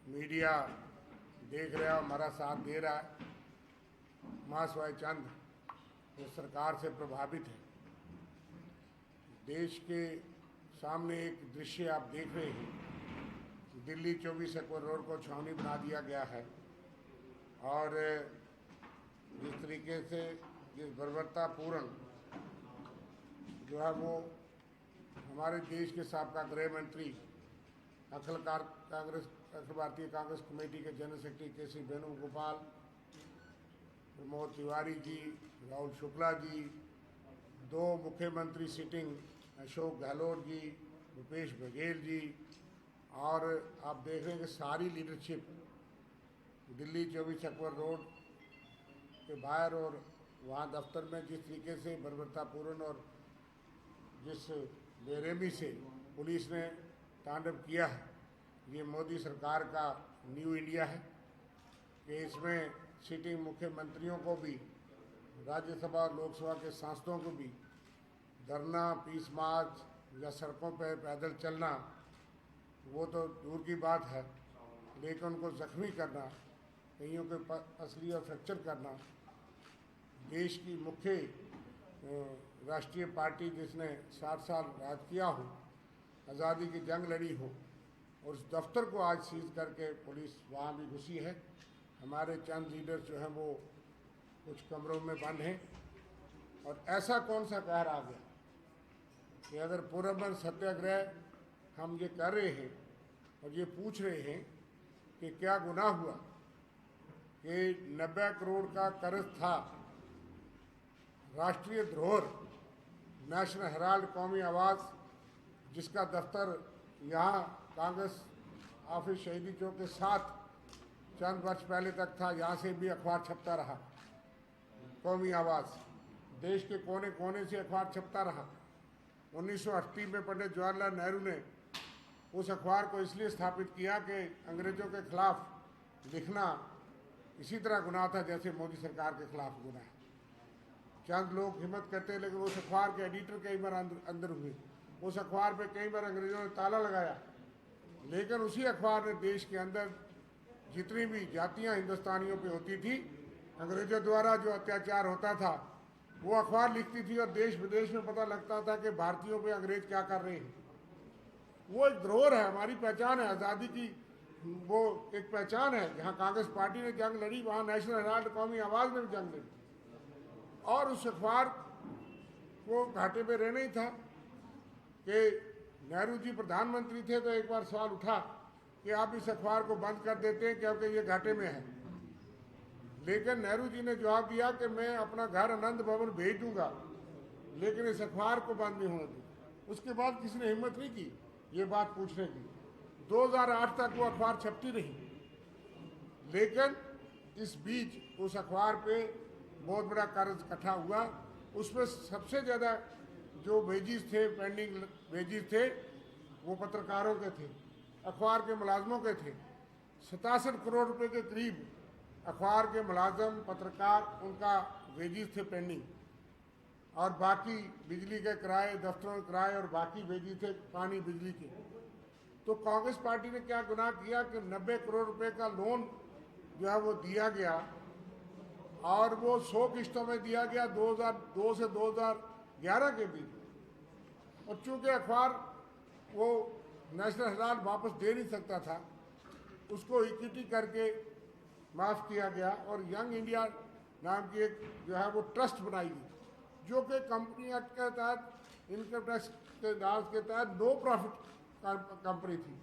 Media देख रहा है, हमारा साथ दे रहा है। महासवाई चंद जो सरकार से प्रभावित है, देश के सामने एक दृश्य आप देख रहे हैं। दिल्ली 24 अक्टूबर रोड को छावनी बना दिया गया है और जिस तरीके से जिस बर्बरतापूर्ण जो है वो हमारे देश के साबका गृह मंत्री अखिल भारतीय कांग्रेस कमेटी के general secretary KC. Venugopal, Pramod Tiwari ji, Rahul Shukla ji, दो मुख्यमंत्री सिटिंग अशोक गहलोत जी, भूपेश बघेल जी, और आप देख रहे हैं कि सारी लीडरशिप दिल्ली 24 अक्टूबर रोड के बाहर और वहाँ दफ्तर में जिस तरीके से बर्बरतापूर्ण और जिस बेरहमी से पुलिस ने तांडव किया है, ये मोदी सरकार का न्यू इंडिया है कि इसमें सिटिंग मुख्यमंत्रियों को भी, राज्यसभा और लोकसभा के सांसदों को भी धरना, पीस मार्च या सड़कों पर पैदल चलना वो तो दूर की बात है, लेकिन उनको जख्मी करना, कईयों के असली और फ्रैक्चर करना, देश की मुख्य राष्ट्रीय पार्टी जिसने 60 साल राज किया हो, आज़ादी की जंग लड़ी हो, और उस दफ्तर को आज सीज करके पुलिस वहाँ भी घुसी है। हमारे चंद लीडर जो हैं वो कुछ कमरों में बंद हैं। और ऐसा कौन सा कहर आ गया कि अगर पूर्वबंद सत्याग्रह हम ये कर रहे हैं और ये पूछ रहे हैं कि क्या गुनाह हुआ कि 90 करोड़ का कर्ज था, राष्ट्रीय धरोहर नेशनल हेराल्ड कौमी आवाज़ जिसका दफ्तर यहाँ कांग्रेस ऑफिस शहीदी चौक के साथ चंद वर्ष पहले तक था, यहाँ से भी अखबार छपता रहा। कौमी आवाज़ देश के कोने कोने से अखबार छपता रहा। 1938 में पंडित जवाहरलाल नेहरू ने उस अखबार को इसलिए स्थापित किया कि अंग्रेज़ों के खिलाफ लिखना इसी तरह गुनाह था जैसे मोदी सरकार के खिलाफ गुनाह है। चंद लोग हिम्मत करते हैं, लेकिन उस अखबार के एडिटर कई बार अंदर हुए, उस अखबार पे कई बार अंग्रेज़ों ने ताला लगाया, लेकिन उसी अखबार ने देश के अंदर जितनी भी जातियां हिंदुस्तानियों पे होती थी, अंग्रेज़ों द्वारा जो अत्याचार होता था, वो अखबार लिखती थी और देश विदेश में पता लगता था कि भारतीयों पे अंग्रेज़ क्या कर रहे हैं। वो एक धरोहर है, हमारी पहचान है, आज़ादी की वो एक पहचान है। जहाँ कांग्रेस पार्टी ने जंग लड़ी, वहाँ नेशनल हेराल्ड कौमी आवाज़ ने भी जंग लड़ी, और उस अखबार को घाटे पे रहना ही था कि नेहरू जी प्रधानमंत्री थे तो एक बार सवाल उठा कि आप इस अखबार को बंद कर देते हैं क्योंकि ये घाटे में है, लेकिन नेहरू जी ने जवाब दिया कि मैं अपना घर आनंद भवन भेज दूंगा, लेकिन इस अखबार को बंद नहीं होने दूँ। उसके बाद किसी ने हिम्मत नहीं की ये बात पूछने की। 2008 तक वो अखबार छपती रही, लेकिन इस बीच उस अखबार पे बहुत बड़ा कर्ज इकट्ठा हुआ। उसमें सबसे ज़्यादा जो वेजिज थे, पेंडिंग वेजिज थे, वो पत्रकारों के थे, अखबार के मुलाजमों के थे। 67 करोड़ रुपए के करीब अखबार के मुलाजम, पत्रकार, उनका वेजिज थे पेंडिंग, और बाकी बिजली के किराए, दफ्तरों के किराए और बाकी वेजिज थे पानी बिजली के। तो कांग्रेस पार्टी ने क्या गुनाह किया कि 90 करोड़ रुपए का लोन जो है वो दिया गया, और वो 100 किस्तों में दिया गया 2002 से 2011 के बीच। और चूँकि अखबार वो नेशनल हेराल्ड वापस दे नहीं सकता था, उसको इक्विटी करके माफ़ किया गया और यंग इंडिया नाम की एक जो है वो ट्रस्ट बनाई गई, जो कि कंपनी एक्ट के तहत, इनकम टैक्स के दाज के तहत नो प्रॉफिट कंपनी थी।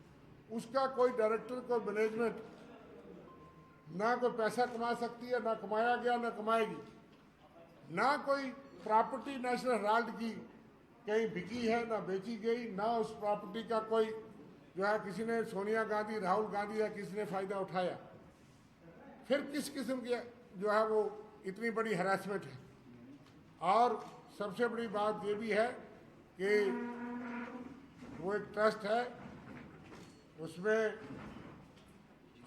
उसका कोई डायरेक्टर, कोई मैनेजमेंट ना कोई पैसा कमा सकती है, ना कमाया गया, ना कमाएगी, ना कोई प्रॉपर्टी नेशनल हेराल्ड की कहीं बिकी है, ना बेची गई, ना उस प्रॉपर्टी का कोई जो है किसी ने, सोनिया गांधी, राहुल गांधी या किसी ने फ़ायदा उठाया। फिर किस किस्म की जो है वो इतनी बड़ी हरासमेंट है। और सबसे बड़ी बात ये भी है कि वो एक ट्रस्ट है, उसमें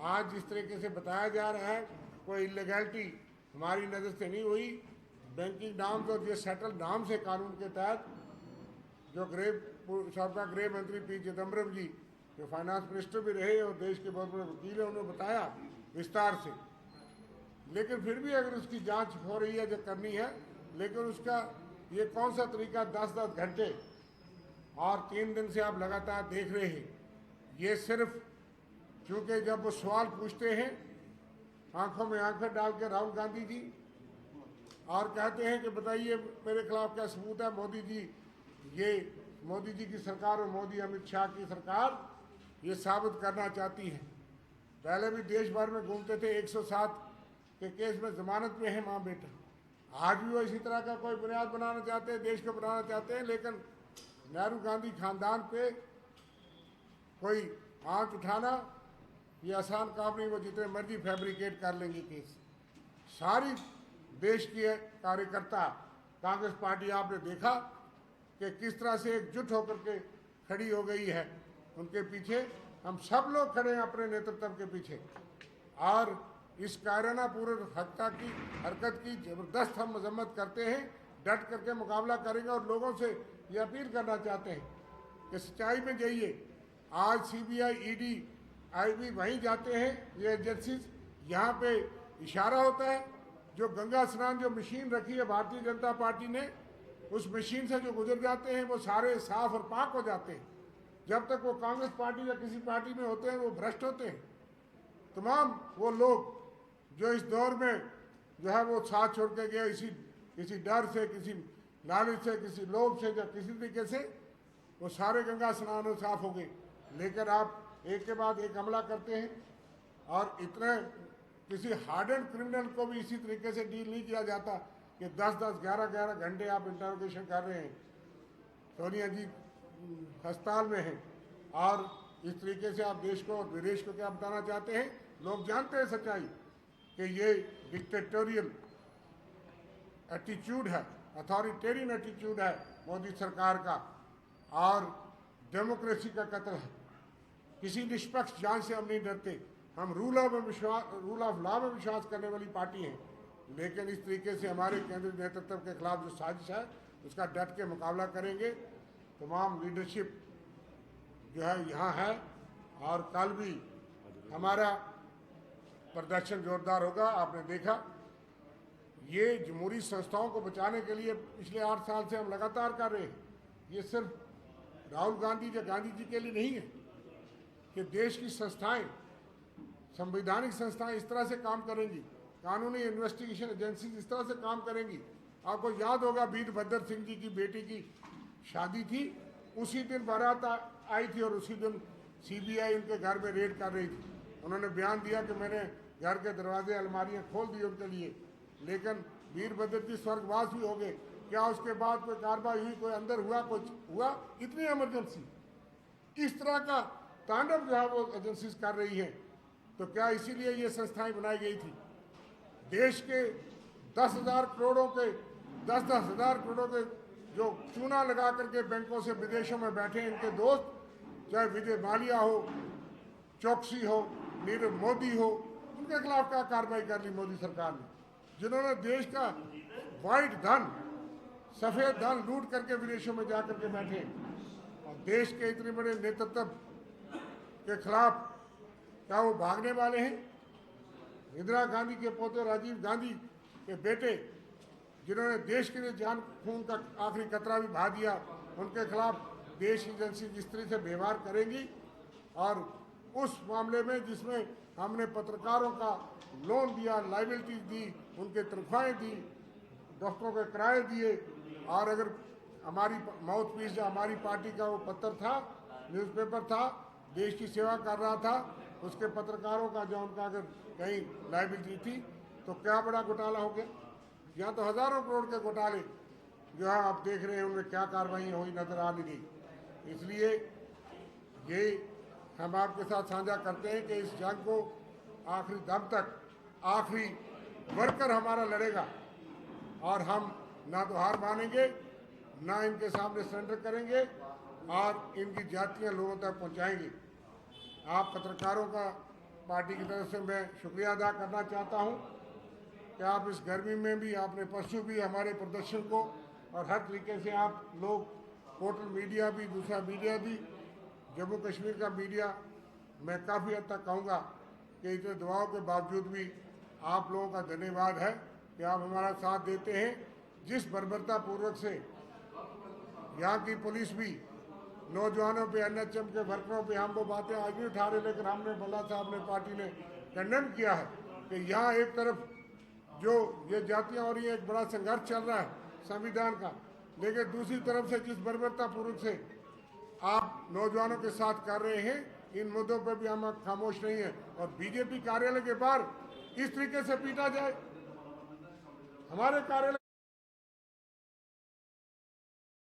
आज जिस तरीके से बताया जा रहा है कोई इलीगैलिटी हमारी नज़र से नहीं हुई। बैंकिंग नाम और ये सेटल नाम से कानून के तहत जो साबका गृह मंत्री पी चिदम्बरम जी जो फाइनेंस मिनिस्टर भी रहे और देश के बहुत बड़े वकील हैं, उन्होंने बताया विस्तार से। लेकिन फिर भी अगर उसकी जांच हो रही है जो करनी है, लेकिन उसका ये कौन सा तरीका 10-10 घंटे और 3 दिन से आप लगातार देख रहे हैं, ये सिर्फ क्योंकि जब वो सवाल पूछते हैं आंखों में आंखें डाल के राहुल गांधी जी और कहते हैं कि बताइए मेरे खिलाफ क्या सबूत है, मोदी जी, ये मोदी जी की सरकार और मोदी अमित शाह की सरकार ये साबित करना चाहती है। पहले भी देश भर में घूमते थे, 107 के केस में जमानत पे है माँ बेटा। आज भी वो इसी तरह का कोई बुनियाद बनाना चाहते हैं, देश को बनाना चाहते हैं, लेकिन नेहरू गांधी खानदान पे कोई आंच उठाना ये आसान काम नहीं। वो जितने मर्जी फैब्रिकेट कर लेंगे केस। सारी देश की कार्यकर्ता कांग्रेस पार्टी आपने देखा कि किस तरह से एकजुट होकर के खड़ी हो गई है। उनके पीछे हम सब लोग खड़े हैं, अपने नेतृत्व के पीछे, और इस कायराना पूर्व हत्या की हरकत की जबरदस्त हम मजम्मत करते हैं, डट करके मुकाबला करेंगे और लोगों से ये अपील करना चाहते हैं कि सच्चाई में जाइए। आज सीबीआई, ईडी, आईबी वहीं जाते हैं, ये एजेंसीज, यहाँ पे इशारा होता है। जो गंगा स्नान जो मशीन रखी है भारतीय जनता पार्टी ने, उस मशीन से जो गुजर जाते हैं वो सारे साफ और पाक हो जाते हैं। जब तक वो कांग्रेस पार्टी या किसी पार्टी में होते हैं वो भ्रष्ट होते हैं। तमाम वो लोग जो इस दौर में जो है वो साथ छोड़ के गए, किसी डर से, किसी लालच से, किसी लोभ से या किसी तरीके से, वो सारे गंगा स्नान साफ हो गए। लेकिन आप एक के बाद एक हमला करते हैं और इतने किसी हार्डन क्रिमिनल को भी इसी तरीके से डील नहीं किया जाता कि 10-10, 11-11 घंटे आप इंटरोगेशन कर रहे हैं। सोनिया जी अस्पताल में हैं और इस तरीके से आप देश को और विदेश को क्या बताना चाहते हैं। लोग जानते हैं सच्चाई कि ये डिक्टेटोरियल एटीट्यूड है, अथॉरिटेरियन एटीट्यूड है मोदी सरकार का, और डेमोक्रेसी का कत्ल है। किसी निष्पक्ष जांच से हम नहीं डरते। हम रूल ऑफ लॉ में विश्वास करने वाली पार्टी हैं, लेकिन इस तरीके से हमारे केंद्रीय नेतृत्व के खिलाफ जो साजिश है उसका डट के मुकाबला करेंगे। तमाम लीडरशिप जो है यहाँ है और कल भी हमारा प्रदर्शन जोरदार होगा। आपने देखा ये जमहूरी संस्थाओं को बचाने के लिए पिछले 8 साल से हम लगातार कर रहे हैं। ये सिर्फ राहुल गांधी या गांधी जी के लिए नहीं है कि देश की संस्थाएं, संवैधानिक संस्थाएं इस तरह से काम करेंगी, कानूनी इन्वेस्टिगेशन एजेंसी इस तरह से काम करेंगी। आपको याद होगा वीरभद्र सिंह जी की बेटी की शादी थी, उसी दिन बारात आई थी और उसी दिन सीबीआई उनके घर में रेड कर रही थी। उन्होंने बयान दिया कि मैंने घर के दरवाजे अलमारियां खोल दी उनके लिए, लेकिन वीरभद्र जी स्वर्गवास भी हो गए। क्या उसके बाद कोई कार्रवाई हुई, कोई अंदर हुआ, कुछ हुआ? इतनी इमरजेंसी, इस तरह का तांडव जो है वो एजेंसीज कर रही हैं। तो क्या इसीलिए ये संस्थाएं बनाई गई थी? देश के 10,000 करोड़ों के 10-10 हज़ार करोड़ों के जो चूना लगा करके बैंकों से विदेशों में बैठे इनके दोस्त, चाहे विजय माल्या हो, चौकसी हो, नीरव मोदी हो, उनके खिलाफ क्या कार्रवाई कर ली मोदी सरकार ने, जिन्होंने देश का वाइट धन, सफेद धन लूट करके विदेशों में जा करके बैठे। और देश के इतने बड़े नेतृत्व के खिलाफ क्या वो भागने वाले हैं? इंदिरा गांधी के पोते राजीव गांधी के बेटे, जिन्होंने देश के लिए जान खून का आखिरी कतरा भी बहा दिया, उनके खिलाफ देश एजेंसी जिस तरह से व्यवहार करेंगी। और उस मामले में जिसमें हमने पत्रकारों का लोन दिया, लाइबिलिटीज दी, उनके तनख्वाहें दी, डॉक्टरों के किराए दिए, और अगर हमारी माउथ पीस जो हमारी पार्टी का वो पत्र था, न्यूज़पेपर था, देश की सेवा कर रहा था, उसके पत्रकारों का जो उनका अगर कहीं लाइबिलिटी थी तो क्या बड़ा घोटाला हो गया। यहाँ तो हज़ारों करोड़ के घोटाले जो है आप देख रहे हैं, उनमें क्या कार्रवाई हुई नजर आ नहीं रही। इसलिए ये हम आपके साथ साझा करते हैं कि इस जंग को आखिरी दम तक आखिरी वर्कर हमारा लड़ेगा, और हम ना तो हार मानेंगे, ना इनके सामने सरेंडर करेंगे, और इनकी जातियाँ लोगों तक पहुँचाएंगे। आप पत्रकारों का पार्टी की तरफ से मैं शुक्रिया अदा करना चाहता हूँ कि आप इस गर्मी में भी आपने परसों भी हमारे प्रदर्शन को और हर तरीके से आप लोग, टोटल मीडिया भी, दूसरा मीडिया भी, जम्मू कश्मीर का मीडिया मैं काफ़ी हद तक कहूँगा कि इतने दबाव के बावजूद भी आप लोगों का धन्यवाद है कि आप हमारा साथ देते हैं। जिस बर्बरता पूर्वक से यहाँ की पुलिस भी नौजवानों पे, NHM के वर्करों पे हम वो बातें आज भी उठा रहे, लेकिन हमने बल्ला साहब ने, पार्टी ने खंडन किया है कि यहाँ एक तरफ जो ये जातियाँ हो रही है, एक बड़ा संघर्ष चल रहा है संविधान का, लेकिन दूसरी तरफ से जिस बर्बरता पूर्वक से आप नौजवानों के साथ कर रहे हैं, इन मुद्दों पर भी हम खामोश नहीं है। और बीजेपी कार्यालय के बाहर इस तरीके से पीटा जाए, हमारे कार्यालय